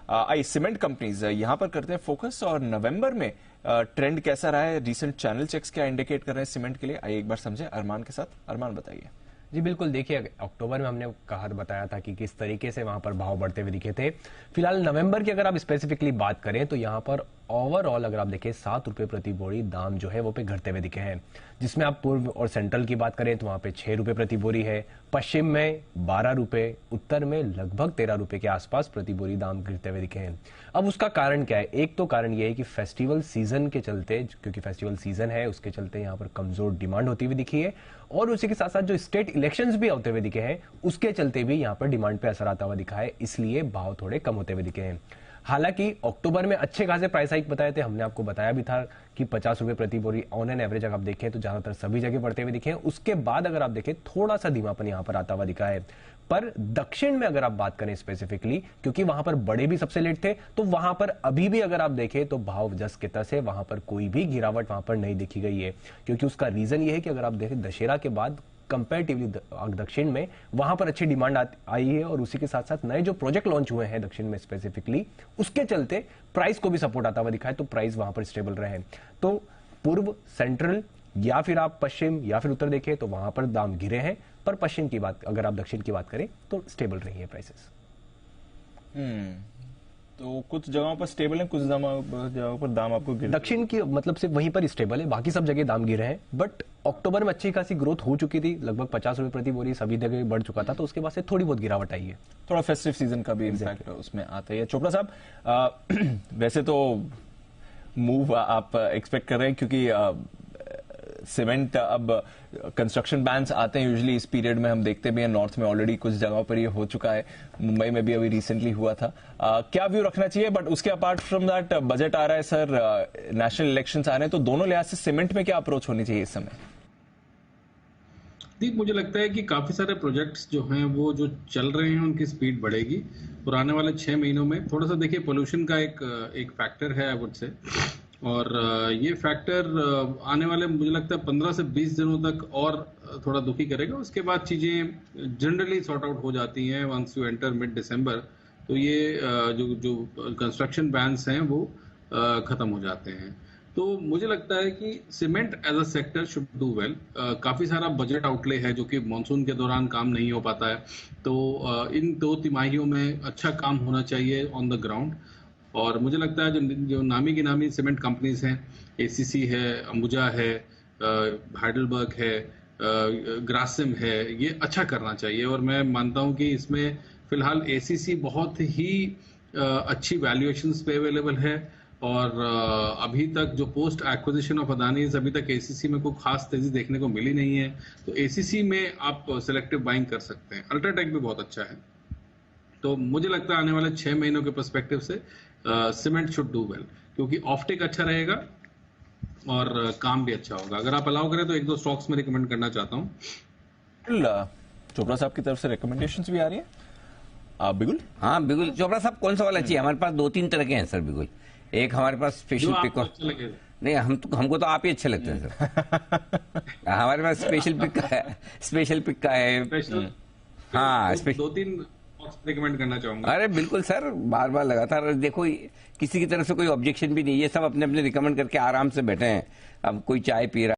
आई cement companies यहाँ पर करते हैं फोकस, और नवंबर में ट्रेंड कैसा रहा है, रिसेंट चैनल चेक्स क्या इंडिकेट कर रहे हैं सीमेंट के लिए, आइए एक बार समझे अरमान के साथ। अरमान बताइए। जी बिल्कुल, देखिए अक्टूबर में हमने बताया था कि किस तरीके से वहां पर भाव बढ़ते हुए दिखे थे। फिलहाल नवंबर की अगर आप स्पेसिफिकली बात करें तो यहाँ पर ओवरऑल अगर आप देखें 7 रुपए प्रति बोरी दाम जो है वो पे घटते हुए दिखे हैं, जिसमें आप पूर्व और सेंट्रल की बात करें तो वहां पे 6 रुपए प्रति बोरी है, पश्चिम में 12 रुपए, उत्तर में लगभग 13 रुपए के आसपास प्रति बोरी दाम गिरते हुए दिखे हैं। अब उसका कारण क्या है? एक तो कारण यह है कि फेस्टिवल सीजन के चलते, क्योंकि फेस्टिवल सीजन है उसके चलते यहाँ पर कमजोर डिमांड होती हुई दिखी है, और उसी के साथ साथ जो स्टेट इलेक्शंस भी होते हुए दिखे हैं उसके चलते भी यहाँ पर डिमांड पे असर आता हुआ दिखा है, इसलिए भाव थोड़े कम होते हुए दिखे हैं। हालांकि अक्टूबर में अच्छे खासे प्राइस हाइक बताए थे, हमने आपको बताया भी था कि 50 रुपए प्रति बोरी ऑन एन एवरेज अगर आप देखें तो ज्यादातर सभी जगह बढ़ते हुए दिखे हैं। उसके बाद अगर आप देखें थोड़ा सा धीमापन यहां पर आता हुआ दिखा है। पर दक्षिण में अगर आप बात करें स्पेसिफिकली, क्योंकि वहां पर बड़े भी सबसे लेट थे, तो वहां पर अभी भी अगर आप देखें तो भाव जस के तस है, वहां पर कोई भी गिरावट वहां पर नहीं देखी गई है। क्योंकि उसका रीजन ये है कि अगर आप देखें दशहरा के बाद कंपैरेटिवली दक्षिण में वहां पर अच्छी डिमांड आई है, और उसी के साथ साथ नए जो प्रोजेक्ट लॉन्च हुए हैं दक्षिण में स्पेसिफिकली, उसके चलते प्राइस को भी सपोर्ट आता हुआ दिखा है, तो प्राइस वहां पर स्टेबल रहे हैं। तो पूर्व, सेंट्रल या फिर आप पश्चिम या फिर उत्तर देखें तो वहां पर दाम गिरे हैं, पर पश्चिम की बात, अगर आप दक्षिण की बात करें तो स्टेबल रही है प्राइसेस। तो कुछ जगहों पर स्टेबल है, कुछ जगहों पर दाम आपको गिर, दक्षिण की मतलब सिर्फ वहीं पर स्टेबल है, बाकी सब जगह दाम गिरे हैं। बट अक्टूबर में अच्छी खासी ग्रोथ हो चुकी थी, लगभग 50 रुपए प्रति बोरी सभी जगह बढ़ चुका था, तो उसके बाद से थोड़ी बहुत गिरावट आई है। थोड़ा फेस्टिव सीजन का भी इम्पैक्ट उसमें आता है। चोपड़ा साहब, वैसे तो मूव आप एक्सपेक्ट कर रहे हैं, क्योंकि सीमेंट अब कंस्ट्रक्शन बैन्स आते हैं यूजुअली इस पीरियड में, हम देखते भी हैं नॉर्थ में ऑलरेडी कुछ जगहों पर ये हो चुका है, मुंबई में भी अभी रिसेंटली हुआ था। क्या व्यू रखना चाहिए? बट उसके अपार्ट फ्रॉम दैट बजट आ रहा है सर, नेशनल इलेक्शंस आ रहे हैं, तो दोनों लिहाज से सीमेंट में क्या अप्रोच होनी चाहिए इस समय? मुझे लगता है कि काफी सारे प्रोजेक्ट्स जो हैं वो जो चल रहे हैं उनकी स्पीड बढ़ेगी, और आने वाले 6 महीनों में थोड़ा सा देखिए पोल्यूशन का एक फैक्टर है आई वुड से, और ये फैक्टर आने वाले मुझे लगता है 15 से 20 दिनों तक और थोड़ा दुखी करेगा। उसके बाद चीजें जनरली सॉर्ट आउट हो जाती हैं वंस यू एंटर मिड दिसंबर, तो ये जो कंस्ट्रक्शन बैन्स हैं वो खत्म हो जाते हैं। तो मुझे लगता है कि cement as a sector should do well. काफी सारा बजट आउटले है जो कि मॉनसून के दौरान काम नहीं हो पाता है, तो इन 2 तिमाहियों में अच्छा काम होना चाहिए ऑन द ग्राउंड। और मुझे लगता है जो नामी गिनामी सीमेंट कंपनीज हैं, एसीसी है, अंबुजा है, हाइडलबर्ग है, ग्रासिम है, ये अच्छा करना चाहिए। और मैं मानता हूं कि इसमें फिलहाल एसीसी बहुत ही अच्छी वैल्यूएशंस पे अवेलेबल है, और अभी तक जो पोस्ट एक्विजिशन ऑफ अदानी अभी तक एसीसी में कोई खास तेजी देखने को मिली नहीं है, तो एसीसी में आप सिलेक्टिव बाइंग कर सकते हैं। अल्ट्राटेक भी बहुत अच्छा है, तो मुझे लगता है आने वाले 6 महीनों के पर्सपेक्टिव से सीमेंट शुड डू वेल, क्योंकि ऑफटेक अच्छा रहेगा और काम भी अच्छा होगा। अगर आप अलाउ करें तो 1-2 स्टॉक्स में रिकमेंड करना चाहता हूँ। चोपड़ा साहब की तरफ से रिकमेंडेशंस भी आ रही है। बिल्कुल, हाँ बिल्कुल। चोपड़ा साहब कौन सा वाला चाहिए? हमारे पास 2-3 तरह के हैं सर। बिल्कुल, एक हमारे पास स्पेशल पिक, नहीं हमको तो आप ही अच्छे लगते हैं सर। हमारे पास स्पेशल पिक का है, स्पेशल पिक का है। हाँ, 2-3 रिकमेंड करना चाहूंगा। अरे बिल्कुल सर, बार बार लगातार देखो, किसी की तरफ से कोई ऑब्जेक्शन भी नहीं है, सब अपने अपने रिकमेंड करके आराम से बैठे हैं। अब कोई चाय पी रहा